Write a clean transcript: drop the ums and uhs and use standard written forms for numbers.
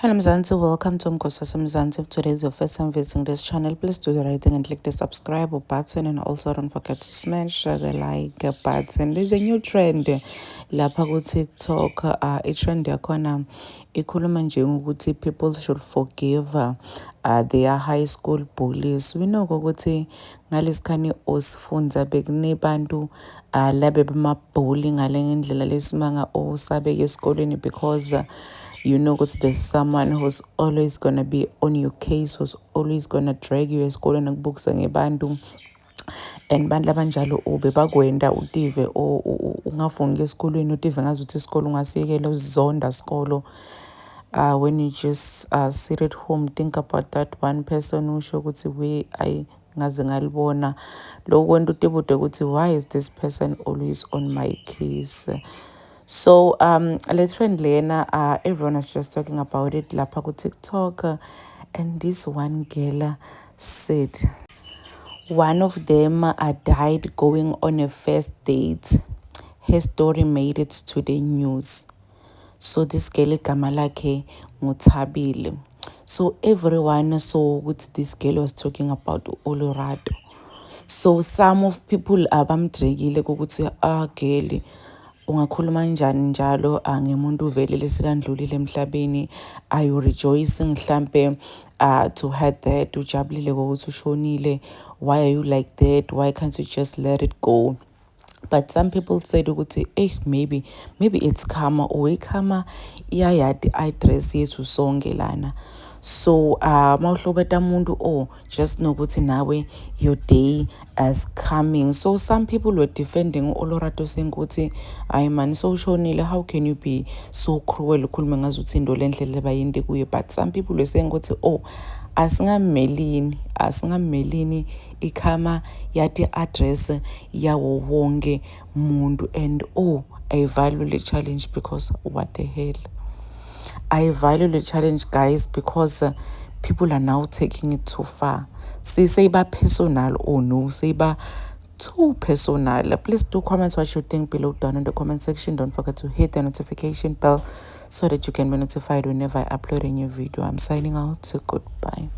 Hello Mzansi, welcome to Mkosasa Mzansi. If today is your first time visiting this channel, please do the right thing and click the subscribe button, and also don't forget to smash the like button. There's a new trend lapha ku TikTok. I-trend yakhona ikhuluma nje ukuthi people should forgive their high school bullies. We know ukuthi ngalesikhathi osifundza bekunebantu labe bamabhuli ngale ngendlela lesimanga osabeka esikoleni because you know ukuthi there's someone who's always gonna be on your case, who's always gonna drag you esikoleni ukubukisa ngebantu, and bantu labanjalo bebakwenda utive ungafungi esikolweni, utive ngazuthi isikole ungasiyekela uzonda isikolo. When you just sit at home, think about that one person usho ukuthi we ngaze ngalibona lo kwenta utibude ukuthi why is this person always on my case. So le trend lena everyone is just talking about it lapha ku TikTok, and this one girl said one of them died going on a first date. Her story made it to the news. So this girl igama lakhe nguThabile. So everyone saw what this girl was talking about uLerato. So some of people abamdrekile ukuthi girl ungakhuluma njani njalo ngemuntu uvelele sikandlulile emhlabeni. Are you rejoicing mhlambe to her that ujabulile ngokuthi ushonile? Why are you like that? Why can't you just let it go? But some people said ukuthi maybe it's karma, or karma iyayadi address yethu sonke lana. So mawuhlobeta umuntu just nokuthi nawe your day is coming. So some people were defending uLerato saying ukuthi hayi man so ushonile, how can you be so cruel ukhulume ngazuthi into lendlela bayinde kuye. But some people were saying ukuthi asingamelini ikhama yati address yawo wonke muntu, and I value the challenge because what the hell. I value the challenge, guys, because people are now taking it too far. Say ba personal or no, say ba too personal. Please do comment what you think below down in the comment section. Don't forget to hit the notification bell so that you can be notified whenever I upload a new video. I'm signing out. So goodbye.